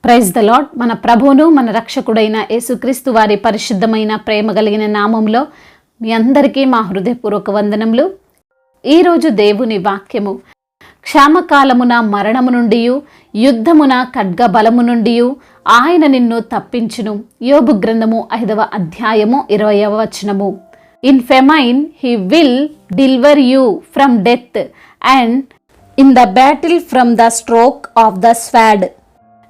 Praise the lord. మన ప్రభువును మన రక్షకుడైన యేసుక్రీస్తు వారి పరిశుద్ధమైన ప్రేమ కలిగిన నామంలో మీ అందరికీ మా హృదయపూర్వక వందనములు. ఈరోజు దేవుని వాక్యము, క్షామకాలమున మరణము నుండి యుద్ధమున ఖడ్గ బలము నుండి ఆయన నిన్ను తప్పించును. యోబు గ్రంథము 5వ అధ్యాయము 20వ వచనము. In famine he will deliver you from death and in the battle from the stroke of the sword.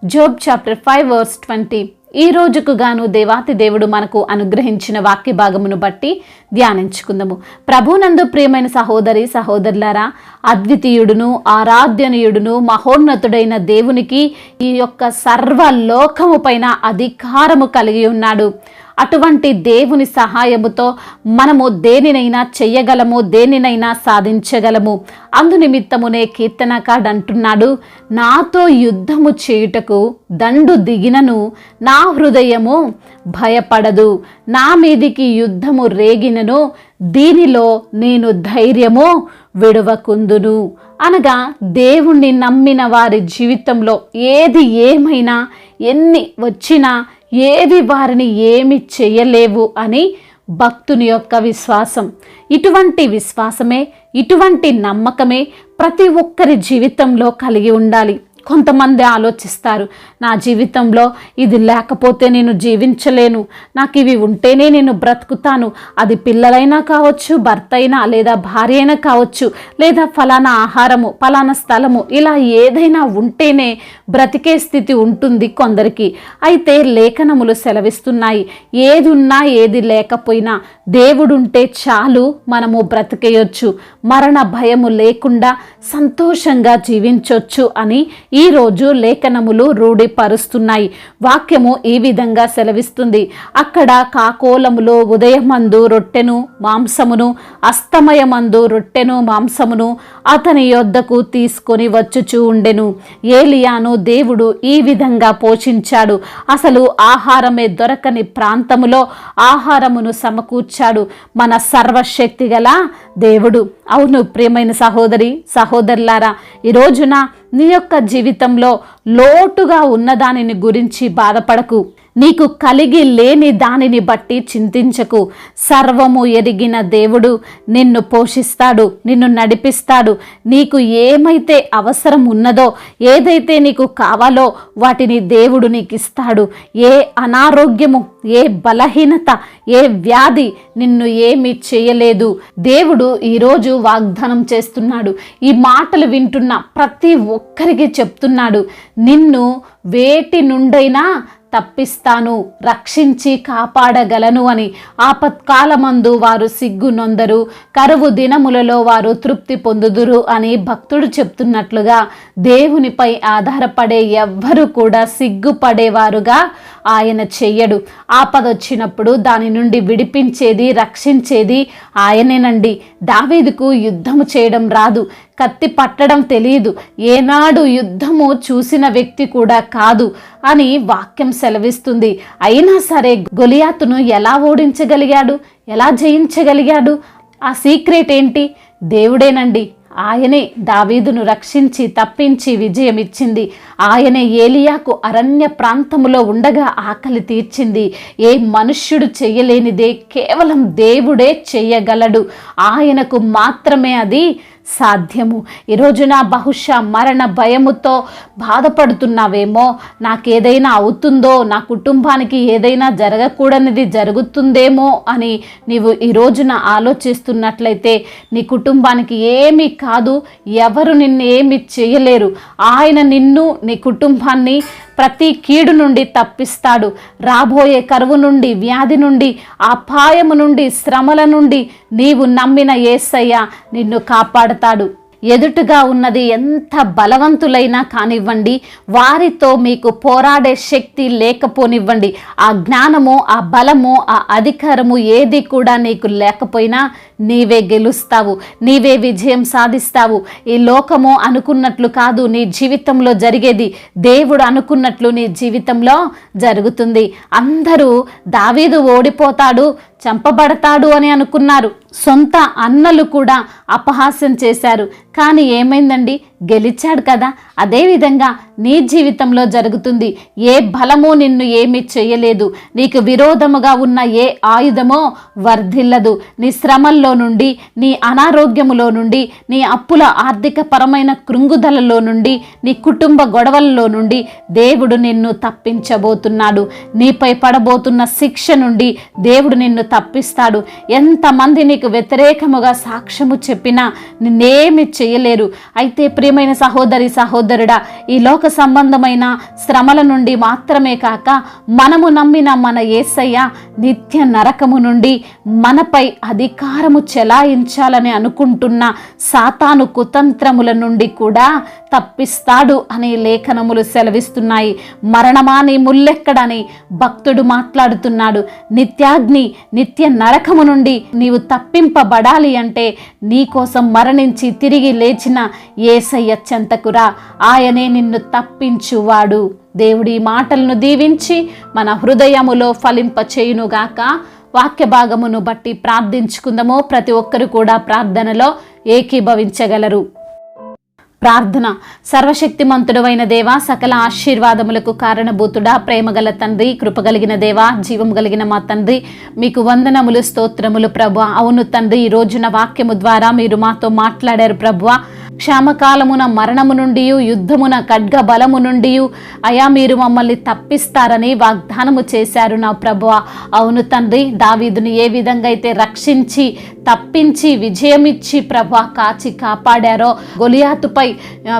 Job chapter 5 verse 20. ఈ రోజుకు గాను దేవాతి దేవుడు మనకు అనుగ్రహించిన వాక్య భాగమును బట్టి ధ్యానించుకుందాము. ప్రభునందు ప్రియమైన సహోదరి సహోదరులారా, అద్వితీయుడును ఆరాధ్యనీయుడును మహోన్నతుడైన దేవునికి ఈ యొక్క సర్వలోకము పైన అధికారము కలిగి ఉన్నాడు. అటువంటి దేవుని సహాయముతో మనము దేనినైనా చెయ్యగలము, దేనినైనా సాధించగలము. అందునిమిత్తమునే కీర్తనకాడు అంటున్నాడు, నాతో యుద్ధము చేయుటకు దండు దిగినను నా హృదయము భయపడదు, నా మీదికి యుద్ధము రేగినను దీనిలో నేను ధైర్యము విడవకుందును. అనగా దేవుణ్ణి నమ్మిన వారి జీవితంలో ఏది ఏమైనా, ఎన్ని వచ్చినా ఏవి వారిని ఏమి చేయలేవు అని భక్తుని యొక్క విశ్వాసం. ఇటువంటి విశ్వాసమే, ఇటువంటి నమ్మకమే ప్రతి ఒక్కరి జీవితంలో కలిగి ఉండాలి. కొంతమంది ఆలోచిస్తారు, నా జీవితంలో ఇది లేకపోతే నేను జీవించలేను, నాకు ఇవి ఉంటేనే నేను బ్రతుకుతాను. అది పిల్లలైనా కావచ్చు, భర్త అయినా లేదా భార్య అయినా కావచ్చు, లేదా ఫలానా ఆహారము, ఫలానా స్థలము, ఇలా ఏదైనా ఉంటేనే బ్రతికే స్థితి ఉంటుంది కొందరికి. అయితే లేఖనములు సెలవిస్తున్నాయి, ఏది ఉన్నా ఏది లేకపోయినా దేవుడుంటే చాలు, మనము బ్రతికేయొచ్చు, మరణ భయము లేకుండా సంతోషంగా జీవించొచ్చు అని ఈరోజు లేఖనములు రూఢిపరుస్తున్నాయి. వాక్యము ఈ విధంగా సెలవిస్తుంది, అక్కడ కాకోలములో ఉదయమందు రొట్టెను మాంసమును, అస్తమయమందు రొట్టెను మాంసమును అతని యొద్దకు తీసుకొని వచ్చుచూ ఉండెను. ఏలియాను దేవుడు ఈ విధంగా పోషించాడు. అసలు ఆహారమే దొరకని ప్రాంతములో ఆహారమును సమకూర్చాడు మన సర్వశక్తి గల దేవుడు. అవును ప్రియమైన సహోదరి సహోదరులారా, ఈ రోజున నీ యొక్క జీవితంలో లోటుగా ఉన్న దానిని గురించి బాధపడకు, నీకు కలిగి లేని దానిని బట్టి చింతించకు. సర్వము ఎరిగిన దేవుడు నిన్ను పోషిస్తాడు, నిన్ను నడిపిస్తాడు. నీకు ఏమైతే అవసరం ఉన్నదో, ఏదైతే నీకు కావాలో వాటిని దేవుడు నీకు ఇస్తాడు. ఏ అనారోగ్యము, ఏ బలహీనత, ఏ వ్యాధి నిన్ను ఏమీ చేయలేదు. దేవుడు ఈరోజు వాగ్దానం చేస్తున్నాడు. ఈ మాటలు వింటున్న ప్రతి ఒక్కరికి చెప్తున్నాడు, నిన్ను వేటి నుండైనా తప్పిస్తాను, రక్షించి కాపాడగలను అని. ఆపత్కాలమందు వారు సిగ్గు నొందరు, కరువు దినములలో వారు తృప్తి పొందుదురు అని భక్తుడు చెప్తున్నట్లుగా దేవునిపై ఆధారపడే ఎవ్వరూ కూడా సిగ్గుపడేవారుగా ఆయన చెయ్యడు. ఆపదొచ్చినప్పుడు దాని నుండి విడిపించేది, రక్షించేది ఆయనేనండి. దావీదుకు యుద్ధము చేయడం రాదు, కత్తి పట్టడం తెలియదు, ఏనాడు యుద్ధము చూసిన వ్యక్తి కూడా కాదు అని వాక్యం సెలవిస్తుంది. అయినా సరే గొలియాతును ఎలా ఓడించగలిగాడు, ఎలా జయించగలిగాడు? ఆ సీక్రెట్ ఏంటి? దేవుడేనండి. ఆయనే దావీదును రక్షించి తప్పించి విజయం ఇచ్చింది. ఆయనే ఏలియాకు అరణ్య ప్రాంతములో ఉండగా ఆకలి తీర్చింది. ఏ మనుష్యుడు చెయ్యలేనిదే కేవలం దేవుడే చెయ్యగలడు. ఆయనకు మాత్రమే అది సాధ్యము. ఈరోజున బహుశా మరణ భయముతో బాధపడుతున్నావేమో, నాకేదైనా అవుతుందో, నా కుటుంబానికి ఏదైనా జరగకూడనిది జరుగుతుందేమో అని నీవు ఈ రోజున ఆలోచిస్తున్నట్లయితే, నీ కుటుంబానికి ఏమీ కాదు, ఎవరు నిన్ను ఏమి చేయలేరు. ఆయన నిన్ను, నీ కుటుంబాన్ని ప్రతి కీడు నుండి తప్పిస్తాడు. రాబోయే కరువు నుండి, వ్యాధి నుండి, అపాయము నుండి, శ్రమల నుండి నీవు నమ్మిన యేసయ్య నిన్ను కాపాడుతాడు. ఎదుటుగా ఉన్నది ఎంత బలవంతులైనా కానివ్వండి, వారితో మీకు పోరాడే శక్తి లేకపోనివ్వండి, ఆ జ్ఞానము, ఆ బలము, ఆ అధికారము ఏది కూడా నీకు లేకపోయినా నీవే గెలుస్తావు, నీవే విజయం సాధిస్తావు. ఈ లోకము అనుకున్నట్లు కాదు నీ జీవితంలో జరిగేది, దేవుడు అనుకున్నట్లు నీ జీవితంలో జరుగుతుంది. అందరూ దావీదు ఓడిపోతాడు, చంపబడతాడు అని అనుకున్నారు. సొంత అన్నలు కూడా అపహాస్యం చేశారు. కానీ ఏమైందండి? గెలిచాడు కదా. అదేవిధంగా నీ జీవితంలో జరుగుతుంది. ఏ బలమో నిన్ను ఏమీ చేయలేదు. నీకు విరోధముగా ఉన్న ఏ ఆయుధమో వర్ధిల్లదు. నీ శ్రమల్లో నుండి, నీ అనారోగ్యములో నుండి, నీ అప్పుల ఆర్థిక పరమైన కృంగుదలలో నుండి, నీ కుటుంబ గొడవల్లో నుండి దేవుడు నిన్ను తప్పించబోతున్నాడు. నీపై పడబోతున్న శిక్ష నుండి దేవుడు నిన్ను తప్పిస్తాడు. ఎంతమంది నీకు వ్యతిరేకముగా సాక్ష్యము చెప్పినా నిన్నేమి చేయలేరు. అయితే ప్రియమైన సహోదరి సహోదరుడా, ఈ లోక సంబంధమైన శ్రమల నుండి మాత్రమే కాక మనము నమ్మిన మన యేసయ్య నిత్య నరకము నుండి మనపై అధికారము చెలాయించాలని అనుకుంటున్న సాతాను కుతంత్రముల నుండి కూడా తప్పిస్తాడు అని లేఖనములు సెలవిస్తున్నాయి. మరణమా నీ ముల్లెక్కడని భక్తుడు మాట్లాడుతున్నాడు. నిత్యాగ్ని, నిత్య నరకము నుండి నీవు తప్పింపబడాలి అంటే నీ కోసం మరణించి తిరిగి లేచిన యేసయ్య చెంతకురా. ఆయనే నిన్ను తప్పించువాడు. దేవుడి మాటలను దీవించి మన హృదయములో ఫలింప చేయునుగాక. వాక్య భాగమును బట్టి ప్రార్థించుకుందాము. ప్రతి ఒక్కరు కూడా ప్రార్థనలో ఏకీభవించగలరు. ప్రార్థన. సర్వశక్తిమంతుడవైన దేవా, సకల ఆశీర్వాదములకు కారణభూతుడా, ప్రేమగల తండ్రి, కృపగలిగిన దేవా, జీవం కలిగిన మా తండ్రి, మీకు వందనములు, స్తోత్రములు ప్రభువా. అవును తండ్రి, ఈ రోజున వాక్యము ద్వారా మీరు మాతో మాట్లాడారు ప్రభువా. క్షామకాలమున మరణము నుండి, యుద్ధమున ఖడ్గ బలము నుండి అయా మీరు మమ్మల్ని తప్పిస్తారని వాగ్దానము చేశారు నా ప్రభువా. అవును తండ్రి, దావీదుని ఏ విధంగా అయితే రక్షించి తప్పించి విజయమిచ్చి ప్రభువా కాచి కాపాడారో, గొలియాతుపై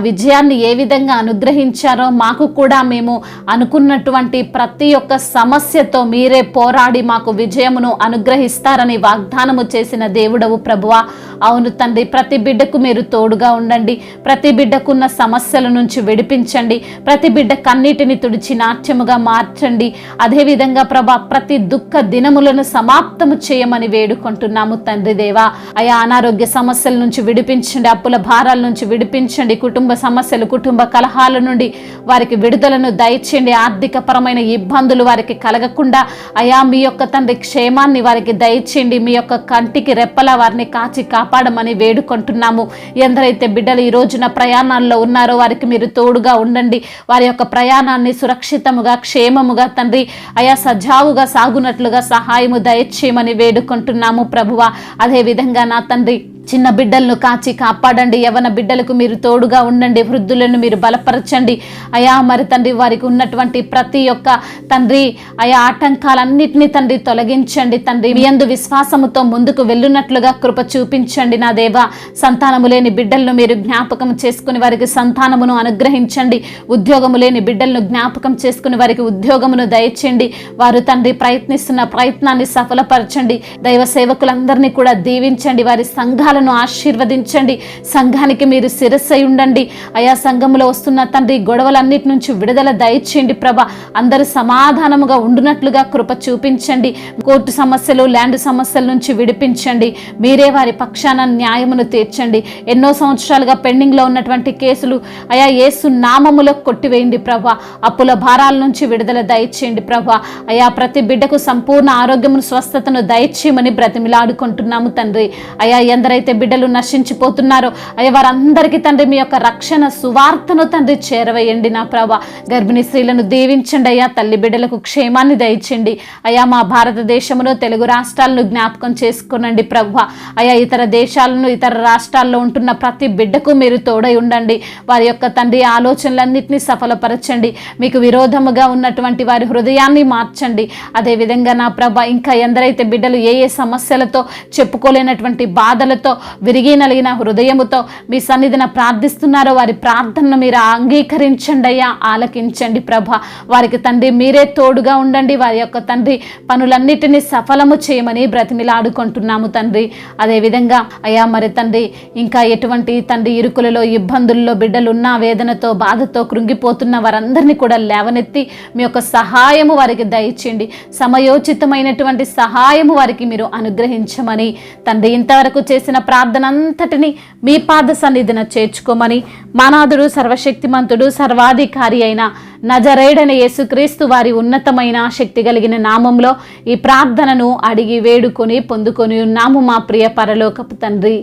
విజయాన్ని ఏ విధంగా అనుగ్రహించారో, మాకు కూడా మేము అనుకున్నటువంటి ప్రతి ఒక్క సమస్యతో మీరే పోరాడి మాకు విజయమును అనుగ్రహిస్తారని వాగ్దానము చేసిన దేవుడవు ప్రభువా. అవును తండ్రి, ప్రతి బిడ్డకు మీరు తోడుగా ఉండండి. ప్రతి బిడ్డకున్న సమస్యల నుంచి విడిపించండి. ప్రతి బిడ్డ కన్నీటిని తుడిచి నాట్యముగా మార్చండి. అదేవిధంగా ప్రభా, ప్రతి దుఃఖ దినములను సమాప్తము చేయమని వేడుకుంటున్నాము తండ్రి దేవా. అయా అనారోగ్య సమస్యల నుంచి విడిపించండి, అప్పుల భారాల నుంచి విడిపించండి, కుటుంబ సమస్యలు, కుటుంబ కలహాల నుండి వారికి విడుదలను దయచేయండి. ఆర్థిక పరమైన ఇబ్బందులు వారికి కలగకుండా అయా మీ యొక్క తండ్రి క్షేమాన్ని వారికి దయచేయండి. మీ యొక్క కంటికి రెప్పలా వారిని కాచి కాపాడమని వేడుకుంటున్నాము. ఎందరైతే బిడ్డలు ఈ రోజున ప్రయాణాల్లో ఉన్నారో వారికి మీరు తోడుగా ఉండండి. వారి యొక్క ప్రయాణాన్ని సురక్షితముగా, క్షేమముగా తండ్రి అయా సజావుగా సాగునట్లుగా సహాయము దయచేయమని వేడుకుంటున్నాము ప్రభువా. అదేవిధంగా నా తండ్రి, చిన్న బిడ్డలను కాచి కాపాడండి. యవన బిడ్డలకు మీరు తోడుగా ఉండండి. వృద్ధులను మీరు బలపరచండి అయా. మరి తండ్రి, వారికి ఉన్నటువంటి ప్రతి ఒక్క తండ్రి అయా ఆటంకాలన్నిటినీ తండ్రి తొలగించండి. తండ్రి మీ యందు విశ్వాసముతో ముందుకు వెళ్ళునట్లుగా కృప చూపించండి నా దేవా. సంతానము లేని బిడ్డలను మీరు జ్ఞాపకం చేసుకుని వారికి సంతానమును అనుగ్రహించండి. ఉద్యోగము లేని బిడ్డలను జ్ఞాపకం చేసుకుని వారికి ఉద్యోగమును దయచేయండి. వారు తండ్రి ప్రయత్నిస్తున్న ప్రయత్నాన్ని సఫలపరచండి. దైవ సేవకులందరినీ కూడా దీవించండి. వారి సంఘాలను ఆశీర్వదించండి. సంఘానికి మీరు శిరస్సై ఉండండి అయా. సంఘంలో వస్తున్న తండ్రి గొడవలన్నిటి నుంచి విడుదల దయచేయండి ప్రభా. అందరూ సమాధానముగా ఉండునట్లుగా కృప చూపించండి. కోర్టు సమస్యలు, ల్యాండ్ సమస్యల నుంచి విడిపించండి. మీరే వారి పక్షాన న్యాయమును తీర్చండి. ఎన్నో సంవత్సరాలుగా పెండింగ్లో ఉన్నటువంటి కేసులు అయా యేసు నామములో కొట్టివేయండి ప్రభా. అప్పుల భారాల నుంచి విడుదల దయచేయండి ప్రభా. అయా ప్రతి బిడ్డకు సంపూర్ణ ఆరోగ్యమును, స్వస్థతను దయచేయమని బ్రతిమిలాడుకుంటున్నాము తండ్రి అయా. ఎందరైతే బిడ్డలు నశించిపోతున్నారో అయ్యా, వారందరికీ తండ్రి మీ యొక్క రక్షణ సువార్తను తండ్రి చేరవేయండి నా ప్రభా. గర్భిణీ స్త్రీలను దీవించండి అయ్యా. తల్లి బిడ్డలకు క్షేమాన్ని దయచేయండి అయ్యా. మా భారతదేశంలో తెలుగు రాష్ట్రాలను జ్ఞాపకం చేసుకునండి ప్రభా. అయ్యా ఇతర దేశాలను, ఇతర రాష్ట్రాల్లో ఉంటున్న ప్రతి బిడ్డకు మీరు తోడై ఉండండి. వారి యొక్క తండ్రి ఆలోచనలన్నింటినీ సఫలపరచండి. మీకు విరోధముగా ఉన్నటువంటి వారి హృదయాన్ని మార్చండి. అదేవిధంగా నా ప్రభా, ఇంకా ఎందరైతే బిడ్డలు ఏ ఏ సమస్యలతో చెప్పుకోలేనటువంటి బాధలతో మనసుతో విరిగి నలిగిన హృదయముతో మీ సన్నిధిన ప్రార్థిస్తున్నారో వారి ప్రార్థనను మీరు అంగీకరించండి అయ్యా, ఆలకించండి ప్రభా. వారికి తండ్రి మీరే తోడుగా ఉండండి. వారి యొక్క తండ్రి పనులన్నిటినీ సఫలము చేయమని బ్రతిమిలాడుకుంటున్నాము తండ్రి. అదేవిధంగా అయ్యా మరి తండ్రి ఇంకా ఎటువంటి తండ్రి ఇరుకులలో ఇబ్బందుల్లో బిడ్డలున్న వేదనతో బాధతో కృంగిపోతున్న వారందరినీ కూడా లేవనెత్తి మీ యొక్క సహాయము వారికి దయచేయండి. సమయోచితమైనటువంటి సహాయము వారికి మీరు అనుగ్రహించమని తండ్రి ఇంతవరకు చేసిన ప్రార్థన అంతటిని మీ పాద సన్నిధిన చేర్చుకోమని మానాథుడు సర్వశక్తిమంతుడు సర్వాధికారి అయిన నజరేయుడైన యేసుక్రీస్తు వారి ఉన్నతమైన శక్తి కలిగిన నామంలో ఈ ప్రార్థనను అడిగి వేడుకొని పొందుకొని ఉన్నాము మా ప్రియ పరలోకపు తండ్రి.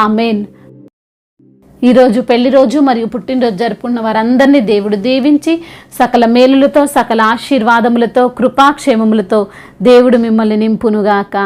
ఆమేన్. ఈరోజు పెళ్లి రోజు మరియు పుట్టినరోజు జరుపుకున్న వారందరినీ దేవుడు దీవించి సకల మేలులతో సకల ఆశీర్వాదములతో కృపాక్షేమములతో దేవుడు మిమ్మల్ని నింపునుగాక.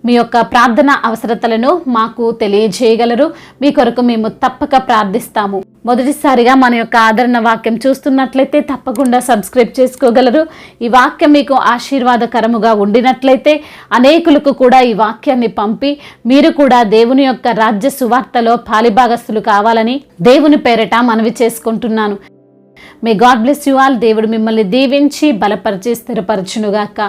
మీ యొక్క ప్రార్థన అవసరతలను మాకు తెలియజేయగలరు. మీ కొరకు మేము తప్పక ప్రార్థిస్తాము. మొదటిసారిగా మన యొక్క ఆదరణ వాక్యం చూస్తున్నట్లయితే తప్పకుండా సబ్స్క్రైబ్ చేసుకోగలరు. ఈ వాక్యం మీకు ఆశీర్వాదకరముగా ఉండినట్లయితే అనేకులకు కూడా ఈ వాక్యాన్ని పంపి మీరు కూడా దేవుని యొక్క రాజ్య సువార్తలో పాలిభాగస్తులు కావాలని దేవుని పేరట మనవి చేసుకుంటున్నాను. May God bless you all. దేవుడు మిమ్మల్ని దీవించి బలపరిచి స్థిరపరచునుగాక.